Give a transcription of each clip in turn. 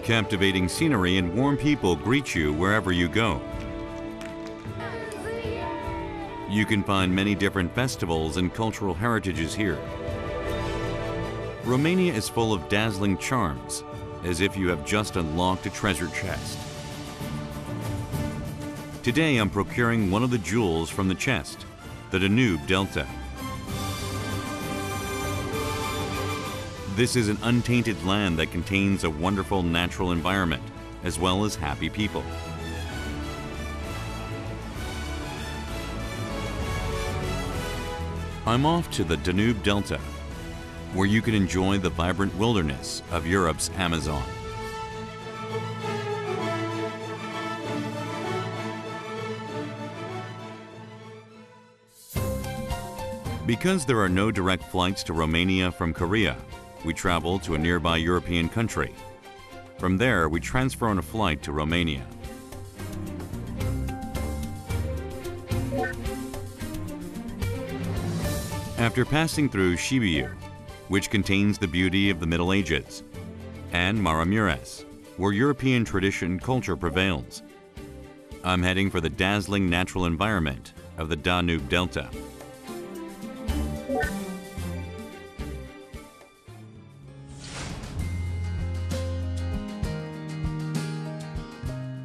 Captivating scenery and warm people greet you wherever you go. You can find many different festivals and cultural heritages here. Romania is full of dazzling charms, as if you have just unlocked a treasure chest. Today I'm procuring one of the jewels from the chest, the Danube Delta. This is an untainted land that contains a wonderful natural environment, as well as happy people. I'm off to the Danube Delta, where you can enjoy the vibrant wilderness of Europe's Amazon. Because there are no direct flights to Romania from Korea, we travel to a nearby European country. From there, we transfer on a flight to Romania. After passing through Sibiu, which contains the beauty of the Middle Ages, and Maramureș, where European tradition and culture prevails, I'm heading for the dazzling natural environment of the Danube Delta.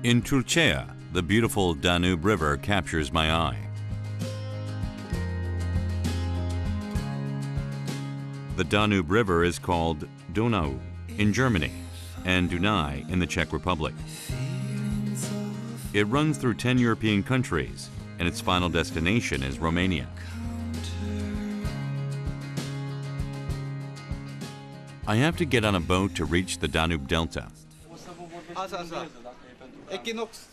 In Tulcea, the beautiful Danube River captures my eye. The Danube River is called Donau in Germany and Dunaj in the Czech Republic. It runs through 10 European countries, and its final destination is Romania. I have to get on a boat to reach the Danube Delta. Equinox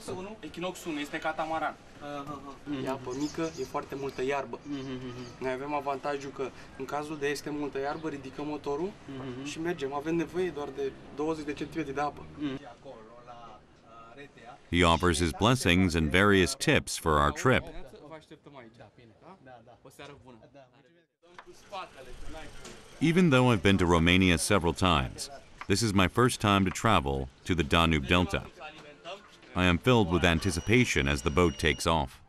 1? Equinox 1 este catamaran. E apă mică, e foarte multă iarbă. Noi avem avantajul că în cazul de este multă iarbă, ridicăm motorul și mergem. Avem nevoie doar de 20 de centimetri de apă. He offers his blessings and various tips for our trip. Even though I've been to Romania several times, this is my first time to travel to the Danube Delta. I am filled with anticipation as the boat takes off.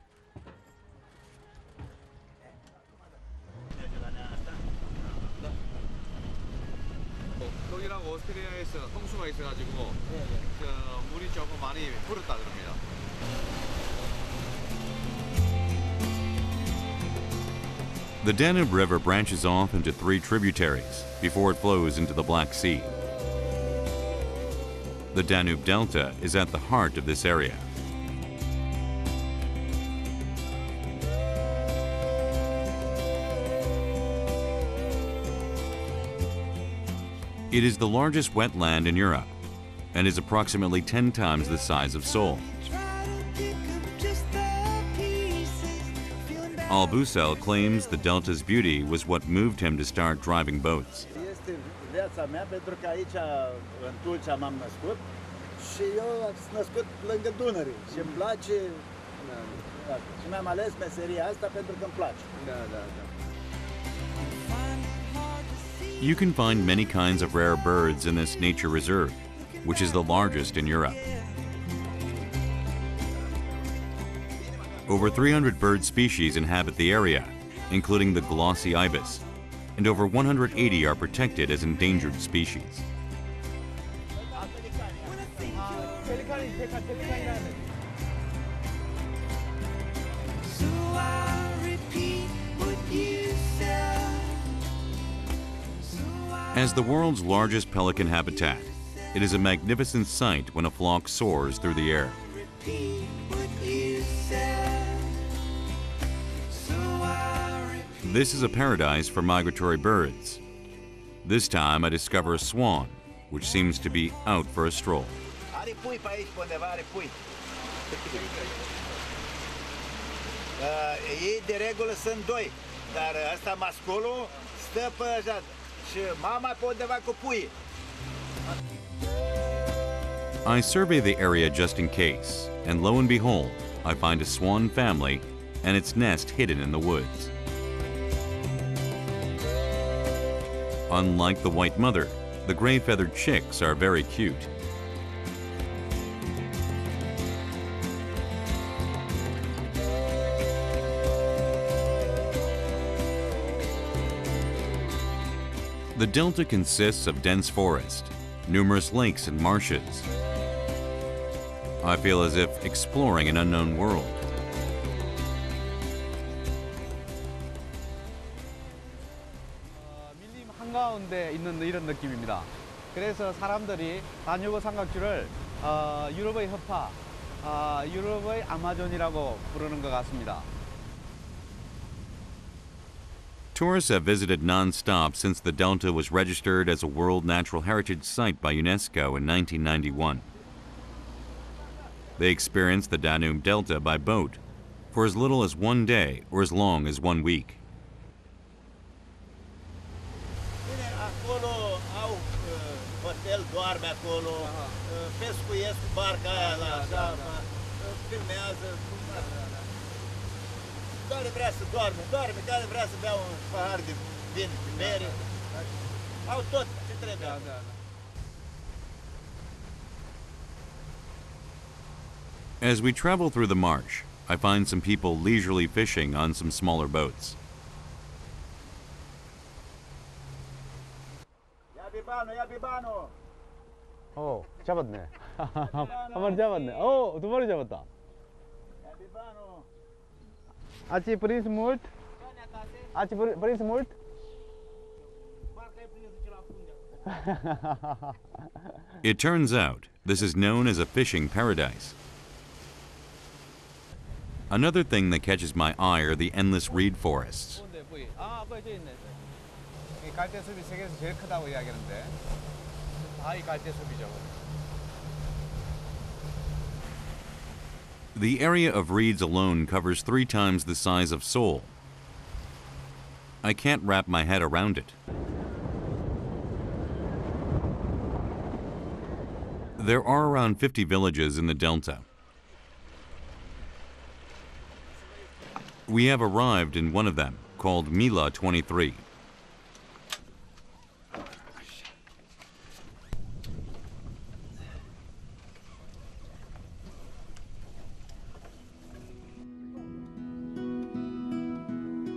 The Danube River branches off into 3 tributaries before it flows into the Black Sea. The Danube Delta is at the heart of this area. It is the largest wetland in Europe and is approximately 10 times the size of Seoul. Albusel claims the delta's beauty was what moved him to start driving boats. Viața mea, pentru că aici, în Tulcea, m-am născut și eu am născut lângă Dunăre și îmi place și mi-am ales meseria asta pentru că îmi place. You can find many kinds of rare birds in this nature reserve, which is the largest in Europe. Over 300 bird species inhabit the area, including the glossy ibis, and over 180 are protected as endangered species. As the world's largest pelican habitat, it is a magnificent sight when a flock soars through the air. This is a paradise for migratory birds. This time I discover a swan, which seems to be out for a stroll. Are pui pe aici, pe undeva are pui. Ei de regulă sunt 2, dar ăsta masculul stă pe așa și mama pe undeva cu pui. I survey the area just in case, and lo and behold, I find a swan family and its nest hidden in the woods. Unlike the white mother, the gray-feathered chicks are very cute. The delta consists of dense forest, numerous lakes and marshes. I feel as if exploring an unknown world. 밀림 한가운데 있는 이런 느낌입니다. 그래서 사람들이 다뉴브 삼각주를 유럽의 허파, 유럽의 아마존이라고 부르는 것 같습니다. Tourists have visited non-stop since the delta was registered as a World Natural Heritage Site by UNESCO in 1991. They experienced the Danube Delta by boat for as little as 1 day or as long as 1 week. Hotel doarme acolo, pescuiesc cu barca aia la filmează. Care vrea să doarme, care vrea să bea un pahar de vin, de bere. Au tot ce trebuie. As we travel through the marsh, I find some people leisurely fishing on some smaller boats. Ia bibano. 잡았네. 한 마리 잡았네. 두 마리 잡았다. Ia bibano. Ați prins mult? Ați prins mult? It turns out this is known as a fishing paradise. Another thing that catches my eye are the endless reed forests. 갈대숲이 세계에서 제일 크다고 이야기하는데 다 이 갈대숲이죠. The area of reeds alone covers 3 times the size of Seoul. I can't wrap my head around it. There are around 50 villages in the delta. We have arrived in one of them, called Mila 23.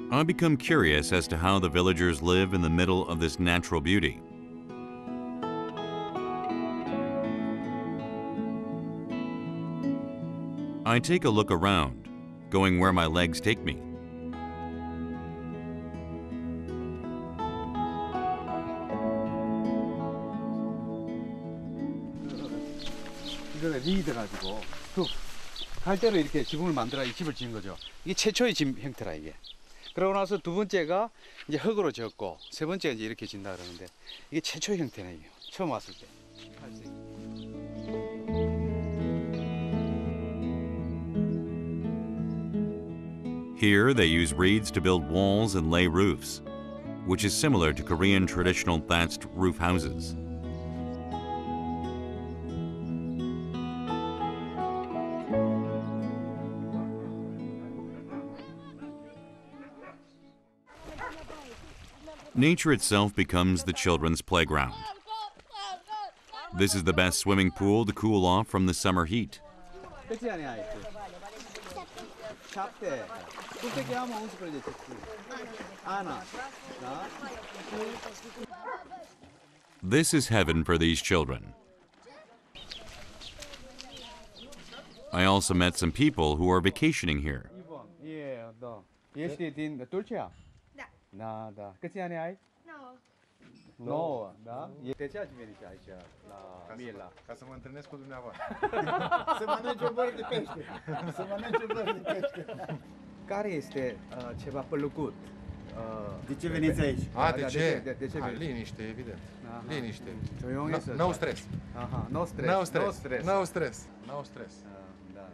I become curious as to how the villagers live in the middle of this natural beauty. I take a look around, going where my legs take me. 이거는 리드 가지고 뚝 갈대로 이렇게 지붕을 만들어 이 집을 지은 거죠. 이게 최초의 집 형태라 이게. 그러고 나서 두 번째가 이제 흙으로 지었고 세 번째가 이제 이렇게 진다 그러는데 이게 최초의 형태네 이게. 처음 왔을 때. Here they use reeds to build walls and lay roofs, which is similar to Korean traditional thatched roof houses. Nature itself becomes the children's playground. This is the best swimming pool to cool off from the summer heat. This is heaven for these children. I also met some people who are vacationing here. Nada. Câți ani ai? 9. 9, da? De ce ați venit aici, la Mila? Ca să mă întâlnesc cu dumneavoastră. Să mănânci o bără de pește. Să mănânci o bără de pește. Care este ceva plăcut? De ce veniți aici? De ce? De ce veniți? Liniște, evident. Liniște. No stres. Aha, no stress. No stres. No stres. No stres.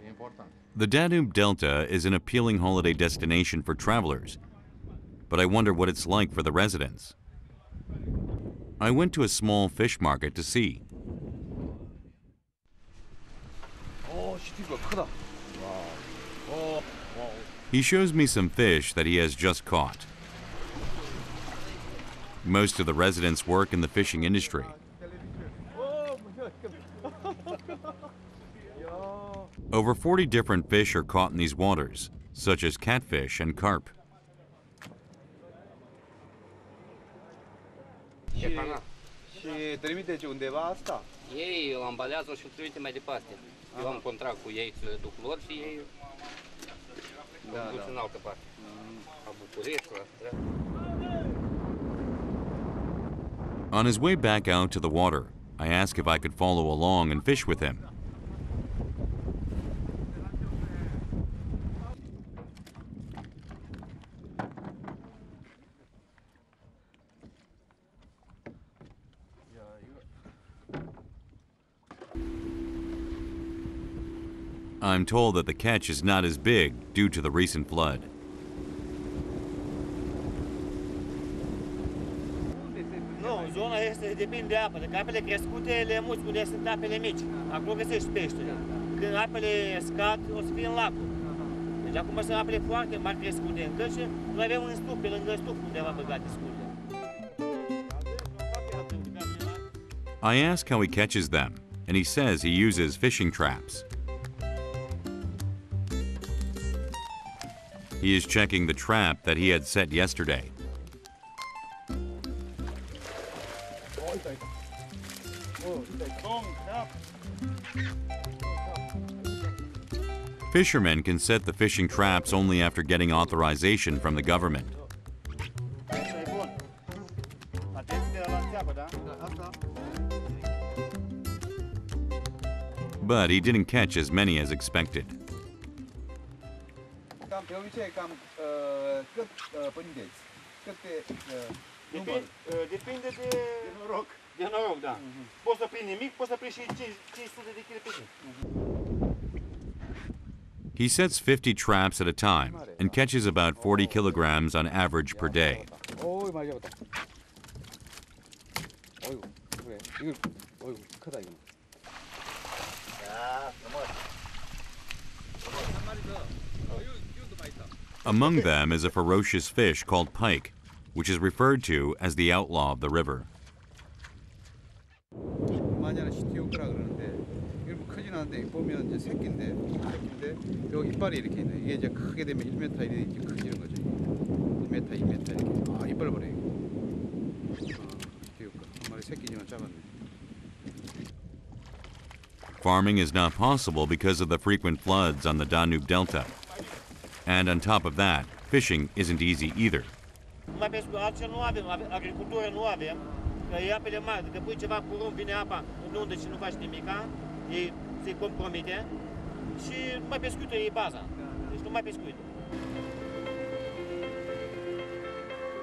E important. The Danube Delta is an appealing holiday destination for travelers, but I wonder what it's like for the residents. I went to a small fish market to see. He shows me some fish that he has just caught. Most of the residents work in the fishing industry. Over 40 different fish are caught in these waters, such as catfish and carp. Și trimiteți undeva asta? Ei o ambalează și îl trimite mai departe. Eu am contract cu ei să le duc lor și ei o duc în altă parte. La București, la dreapta. On his way back out to the water, I ask if I could follow along and fish with him. I'm told that the catch is not as big due to the recent flood. Nu, zona este depinde de apă. Dacă apele crescute le muți unde sunt apele mici. Acolo găsești peștele. Când apele scad, o să fie în lacul. Deci acum sunt apele foarte mari crescute încă și noi avem un stup, pe lângă stup undeva băgate scurde. I ask how he catches them, and he says he uses fishing traps. He is checking the trap that he had set yesterday. Fishermen can set the fishing traps only after getting authorization from the government. But he didn't catch as many as expected. Cam pe obicei, cam cât prindeți? Câte număr? Depinde de noroc. De noroc, da. Poți să prind nimic, poți să prind și 500 de kg pe zi. He sets 50 traps at a time and catches about 40 kilograms on average per day. 어이, 많이 잡았다. 어이구, 그래. 이거, 어이구, 크다, 이거. Among them is a ferocious fish called pike, which is referred to as the outlaw of the river. 많이 하나 시티오크라 그러는데 이거 뭐 크진 않은데 보면 이제 새끼인데 여기 이빨이 이렇게 있네. 이게 이제 크게 되면 1m 이렇게 커지는 거죠. 1m, 2m 이렇게. 아, 이빨 봐라 이거. 시티오크라. 한 마리 새끼지만 작았네. Farming is not possible because of the frequent floods on the Danube Delta. And on top of that, fishing isn't easy either. Mai pescuit, altceva nu avem, agricultură nu avem, că e apele mari, dacă pui ceva curând, vine apa în undă și nu faci nimica, ei se compromite și mai pescuitul e baza, deci nu mai pescuit.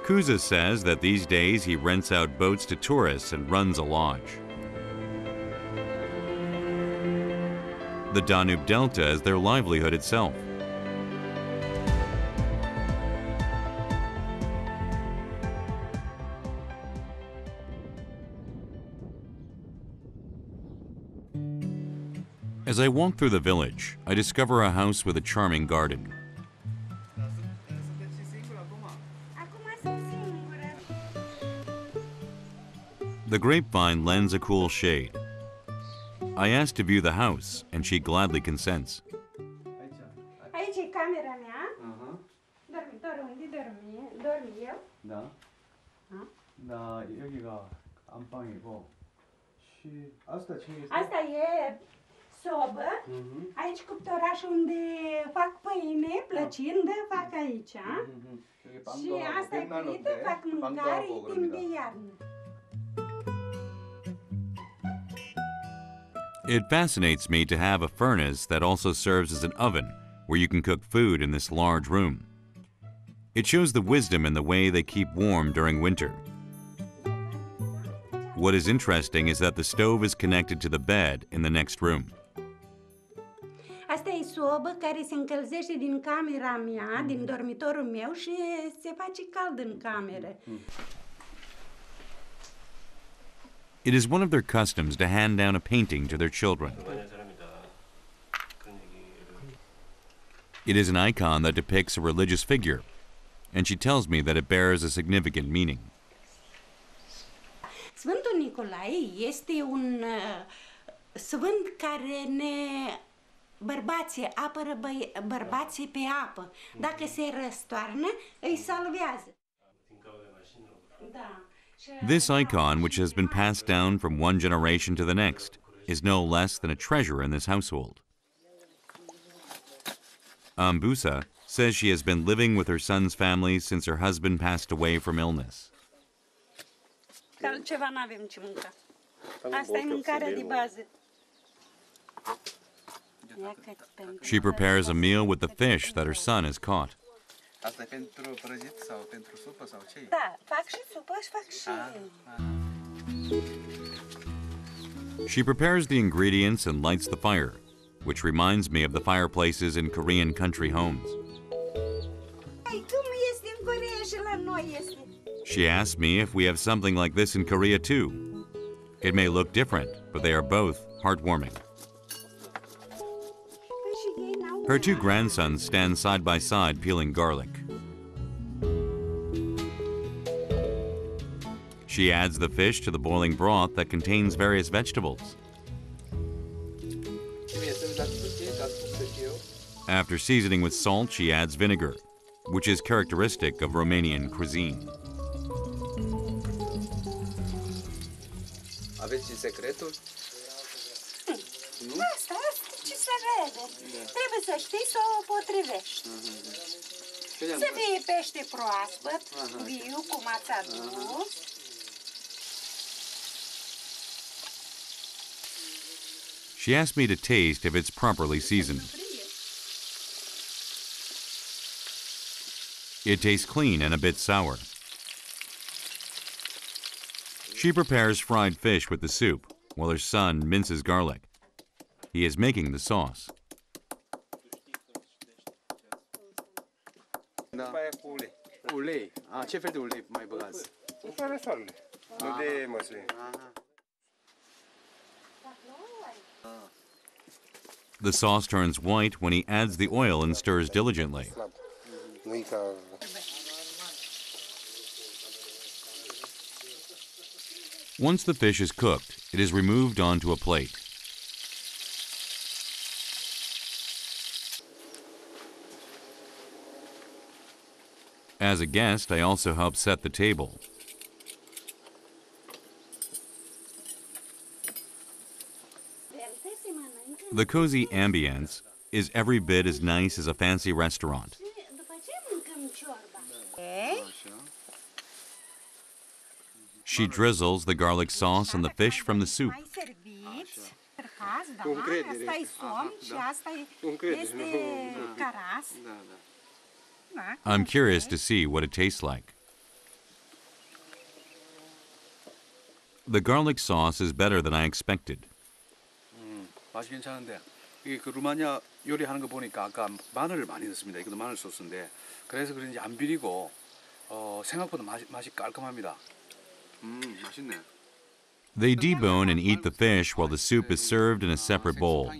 Kuza says that these days he rents out boats to tourists and runs a lodge. The Danube Delta is their livelihood itself. As I walk through the village, I discover a house with a charming garden. The grapevine lends a cool shade. I ask to view the house, and she gladly consents. Aici e camera mea, dormitorul unde dorm eu. 나? 나 여기가 안방이고 Asta e sobă, aici cuptorașul unde fac pâine, plăcindă, fac aici. Și asta e culită, fac mâncare timp de iarnă. It fascinates me to have a furnace that also serves as an oven where you can cook food in this large room. It shows the wisdom in the way they keep warm during winter. What is interesting is that the stove is connected to the bed in the next room. Asta e sobă care se încălzește din camera mea, din dormitorul meu și se face cald în cameră. It is one of their customs to hand down a painting to their children. It is an icon that depicts a religious figure, and she tells me that it bears a significant meaning. Sfântul Nicolae este un sfânt care bărbații apără bărbații pe apă. Dacă se răstoarnă, îi salvează. Da. This icon, which has been passed down from one generation to the next, is no less than a treasure in this household. Ambusa says she has been living with her son's family since her husband passed away from illness. Altceva n-avem ce mânca. Asta e mâncarea de bază. She prepares a meal with the fish that her son has caught. Asta e pentru prăjit sau pentru supă sau ce? Da, fac și supă și fac și... She prepares the ingredients and lights the fire, which reminds me of the fireplaces in Korean country homes. She asks me if we have something like this in Korea too. It may look different, but they are both heartwarming. Her two grandsons stand side by side peeling garlic. She adds the fish to the boiling broth that contains various vegetables. After seasoning with salt, she adds vinegar, which is characteristic of Romanian cuisine. Aveți secretul? Asta ce se vede. Trebuie să știi să o potrivești. Să fie pește proaspăt, viu, cum ați adus. She asked me to taste if it's properly seasoned. It tastes clean and a bit sour. She prepares fried fish with the soup, while her son minces garlic. He is making the sauce. Ulei. Ce fel de ulei mai băgați? Fără sal. Nu de măsline. The sauce turns white when he adds the oil and stirs diligently. Nu-i ca... Once the fish is cooked, it is removed onto a plate. As a guest, I also help set the table. The cozy ambience is every bit as nice as a fancy restaurant. She drizzles the garlic sauce on the fish from the soup. I'm curious to see what it tastes like. The garlic sauce is better than I expected. 맛이 괜찮은데 이게 그 루마니아 요리하는 거 보니까 아까 마늘을 많이 넣습니다. 이것도 마늘 소스인데 그래서 그런지 안 비리고 생각보다 맛이 깔끔합니다. 맛있네. They debone and eat the fish while the soup is served in a separate bowl.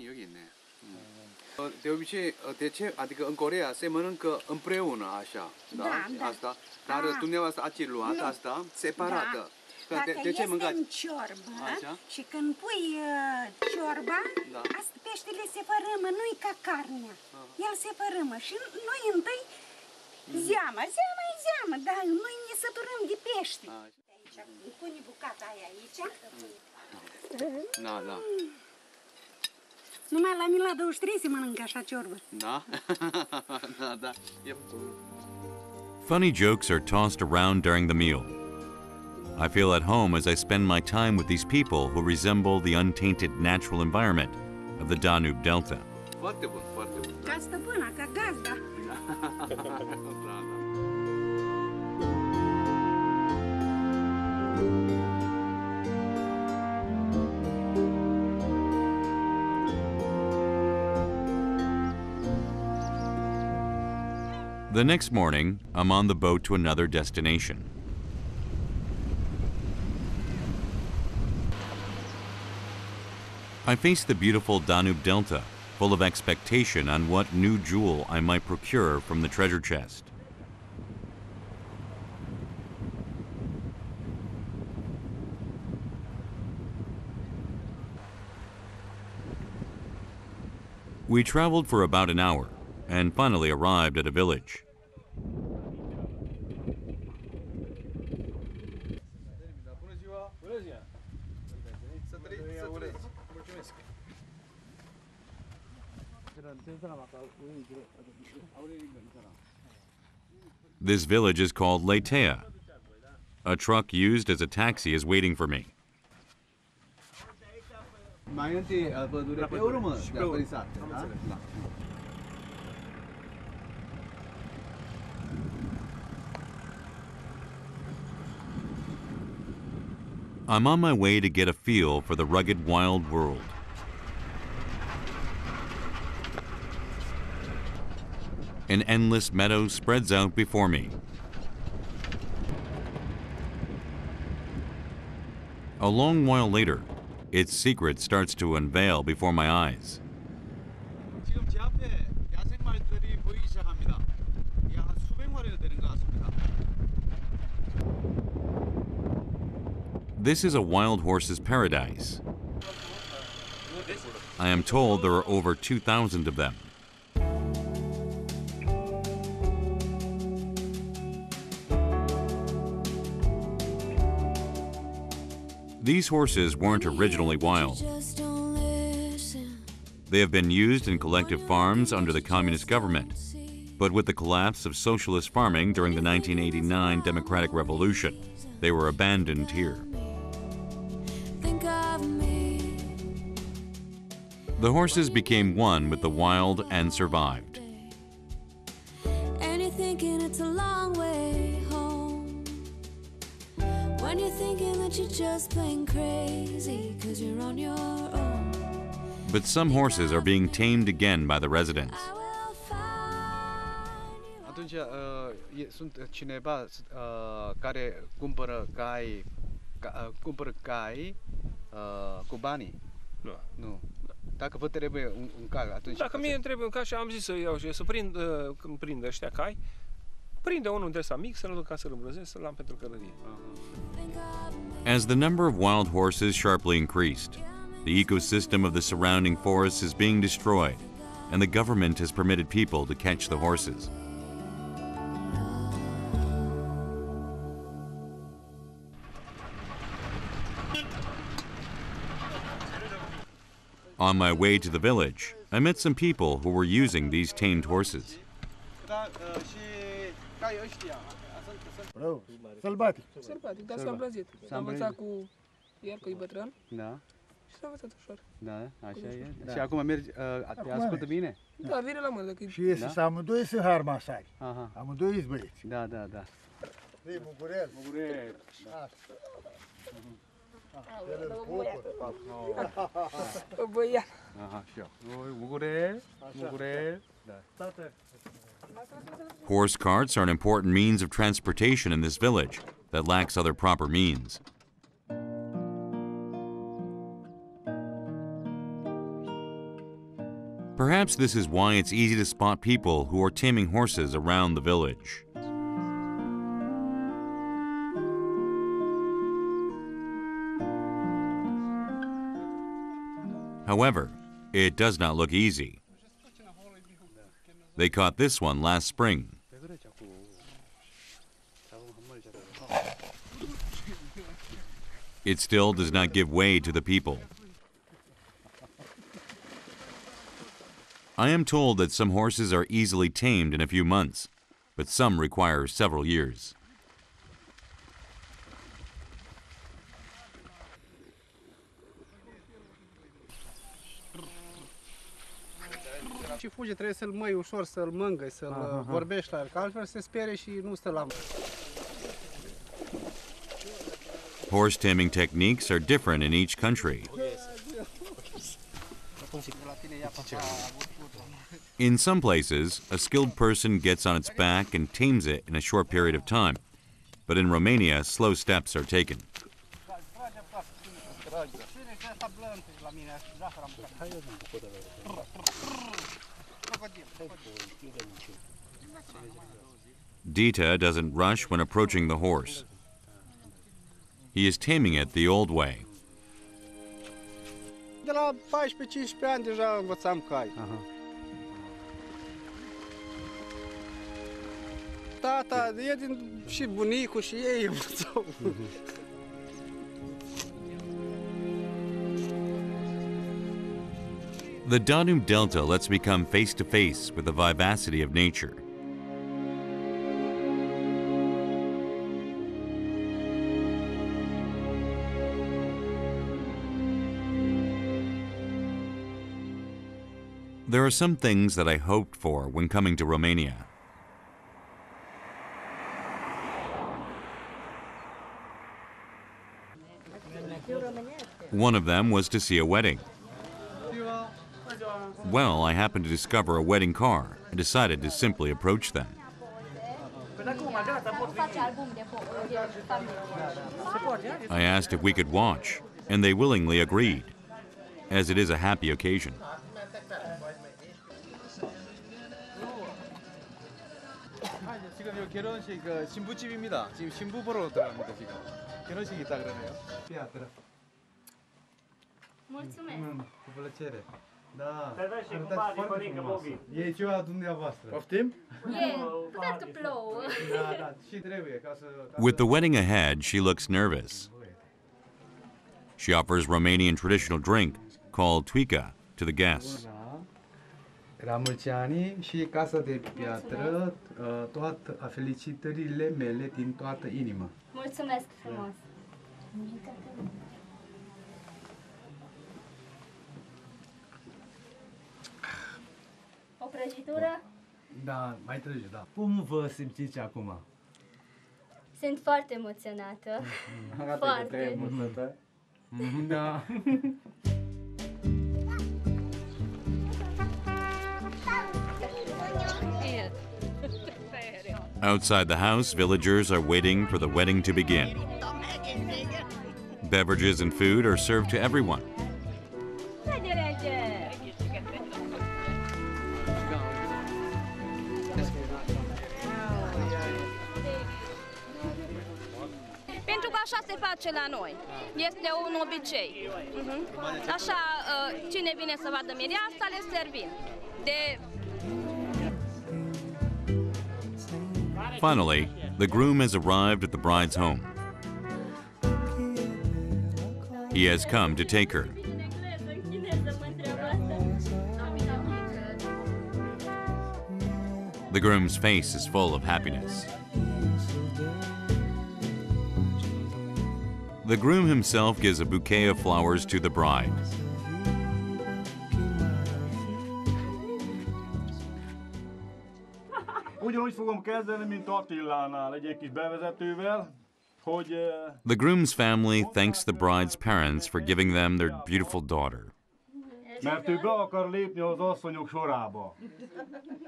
De obicei, adică în Coreea se mănâncă împreună așa, da? Asta, dar dumneavoastră ați luat asta separată. Dacă este în ciorbă și când pui ciorba, peștele se fărâmă, nu-i ca carnea. El se fărâmă și noi întâi zeamă e zeamă, dar noi ne săturăm de pește. Îi pune bucata aia aici. Da. Numai la mine la 23 se mănâncă așa ciorbă. Da? Da. Funny jokes are tossed around during the meal. I feel at home as I spend my time with these people who resemble the untainted natural environment of the Danube Delta. Foarte bun, foarte bun. Ca stăpâna, ca gazda. The next morning, I'm on the boat to another destination. I face the beautiful Danube Delta, full of expectation on what new jewel I might procure from the treasure chest. We traveled for about an hour and finally arrived at a village. ziua! Să trăiți. Mulțumesc. This village is called Leitea. A truck used as a taxi is waiting for me. Mai întâi pădure pe urmă, prin sat, da? I'm on my way to get a feel for the rugged wild world. An endless meadow spreads out before me. A long while later, its secret starts to unveil before my eyes. 지금 제 앞에 야생말들이 보이기 시작합니다. 이게 한 수백 마리나 되는 것 같습니다. This is a wild horse's paradise. I am told there are over 2,000 of them. These horses weren't originally wild. They have been used in collective farms under the communist government, but with the collapse of socialist farming during the 1989 Democratic Revolution, they were abandoned here. The horses became one with the wild and survived. And you're thinking it's a long way home. When you're thinking that you're just plain crazy, 'cause you're on your own. But some horses are being tamed again by the residents. Atunci sunt cineva care cumpără cai cu banii? Nu. Dacă vă trebuie un cal, atunci... Dacă mie îmi trebuie un cal și am zis să iau și să când prind ăștia cai, prinde unul de ăsta mic, să-l duc ca să-l îmbrăzesc, să-l am pentru călărie. As the number of wild horses sharply increased, the ecosystem of the surrounding forests is being destroyed, and the government has permitted people to catch the horses. On my way to the village, I met some people who were using these tamed horses. Sălbatic. Sălbatic, dar s-a îmbrăzit. S-a învățat cu el, că e bătrân. Da. Și s-a învățat ușor. Da, așa e. Și acum mergi, te ascultă bine? Da, vine la mână. Și este amândoi sunt harmasari. Aha. Amândoi sunt băieți. Da, da, da. Ei, Mugurel. Mugurel. Băiat. Aha, așa. Mugurel. Mugurel. Da. Horse carts are an important means of transportation in this village that lacks other proper means. Perhaps this is why it's easy to spot people who are taming horses around the village. However, it does not look easy. They caught this one last spring. It still does not give way to the people. I am told that some horses are easily tamed in a few months, but some require several years. Și fuge, trebuie să-l măi ușor, să-l mângâi, să-l vorbești la el, că altfel se sperie și nu stă la mână. Horse taming techniques are different in each country. In some places, a skilled person gets on its back and tames it in a short period of time, but in Romania, slow steps are taken. Dita doesn't rush when approaching the horse. He is taming it the old way. De la 14-15 ani deja învățam cai. Tata, e din și bunicul și ei învățau. The Danube Delta lets me come face to face with the vivacity of nature. There are some things that I hoped for when coming to Romania. One of them was to see a wedding. Well, I happened to discover a wedding car and decided to simply approach them. I asked if we could watch, and they willingly agreed, as it is a happy occasion. 지금 이 결혼식 신부집입니다. 지금 신부 보러 들어갑니다. 지금 결혼식이 있다 그러네요. 피아들아. Mulțumesc. Cu plăcere. Da. E ceva dumneavoastră. Poftim? Puteți că plouă. Da, da, și trebuie ca să... With the wedding ahead, she looks nervous. She offers Romanian traditional drink called tuica to the guests. La mulți ani și Casa de Piatră, toate felicitările mele din toată inima. Mulțumesc frumos. O prăjitură? Da, mai târziu, da. Cum vă simțiți acum? Sunt foarte emoționată. Foarte. Da. Outside the house, villagers are waiting for the wedding to begin. Beverages and food are served to everyone. Pentru că așa se face la noi. Este un obicei. Așa, cine vine să vadă mireasa, le servim. Finally, the groom has arrived at the bride's home. He has come to take her. The groom's face is full of happiness. The groom himself gives a bouquet of flowers to the bride. Ugyanúgy fogom kezdeni, mint Attilánál, egy kis bevezetővel, hogy... The groom's family thanks the bride's parents for giving them their beautiful daughter. Mert ő be akar lépni az asszonyok sorába.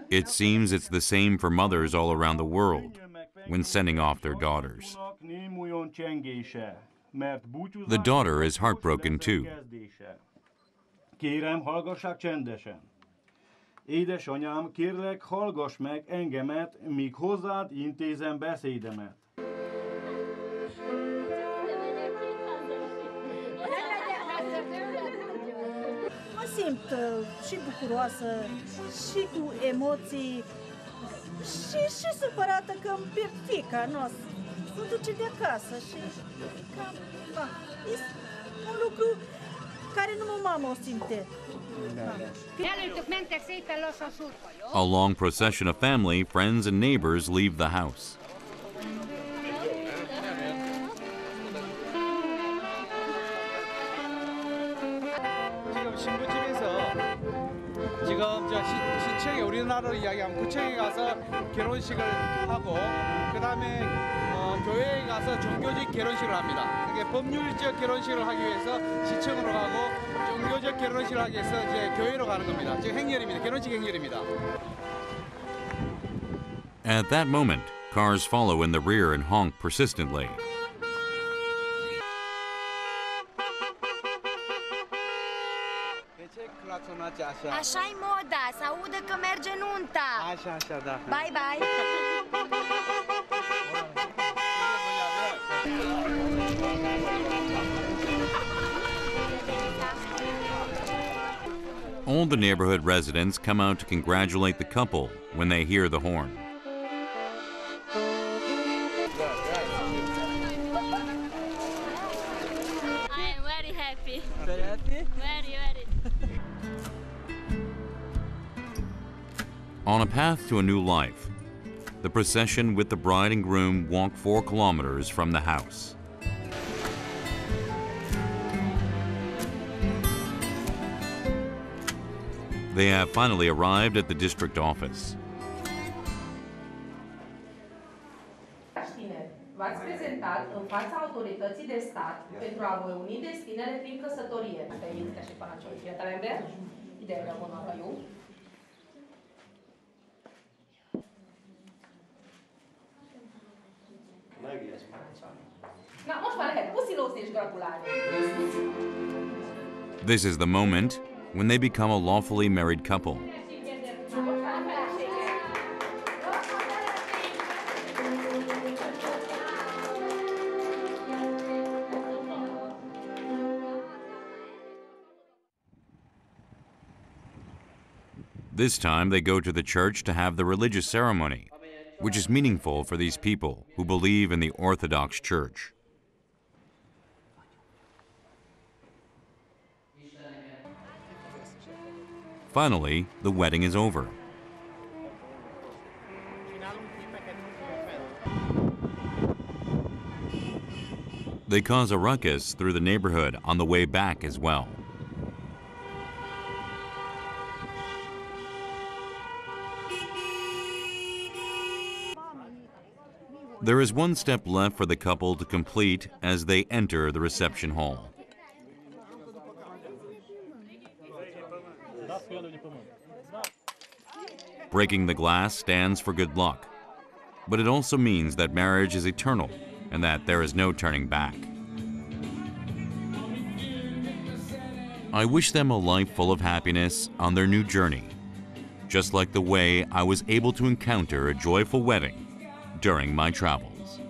It seems it's the same for mothers all around the world when sending off their daughters. Némújon csengése, mert búcsúzás... The daughter is heartbroken too. Kérem, hallgassák csendesen. Édesanyám, kérlek, hallgass meg engemet, míg hozzád intézem beszédemet. Mă simt și bucuroasă, și cu emoții, și supărată că îmi pierd fiica, nu se duce de acasă și e un lucru care numai mama o simte. A long procession of family, friends, and neighbors leave the house. 지금 저 시청에 우리나라로 이야기하면 구청에 가서 결혼식을 하고 그다음에 교회에 가서 종교적 결혼식을 합니다. 그게 법률적 결혼식을 하기 위해서 시청으로 가고 종교적 결혼식을 하기 위해서 이제 교회로 가는 겁니다. 지금 행렬입니다. 결혼식 행렬입니다. At that moment, cars follow in the rear and honk persistently. Așa-i moda, să audă că merge nunta. Așa, da. Bye, bye. All the neighborhood residents come out to congratulate the couple when they hear the horn. I am very happy. Very happy? Very, very. On a path to a new life, the procession with the bride and groom walk 4 kilometers from the house. They have finally arrived at the district office. V-ați prezentat în fața autorității de stat pentru a vă uni destinele prin căsătorie. This is the moment when they become a lawfully married couple. This time they go to the church to have the religious ceremony, which is meaningful for these people who believe in the Orthodox Church. Finally, the wedding is over. They cause a ruckus through the neighborhood on the way back as well. There is one step left for the couple to complete as they enter the reception hall. Breaking the glass stands for good luck, but it also means that marriage is eternal and that there is no turning back. I wish them a life full of happiness on their new journey, just like the way I was able to encounter a joyful wedding during my travels.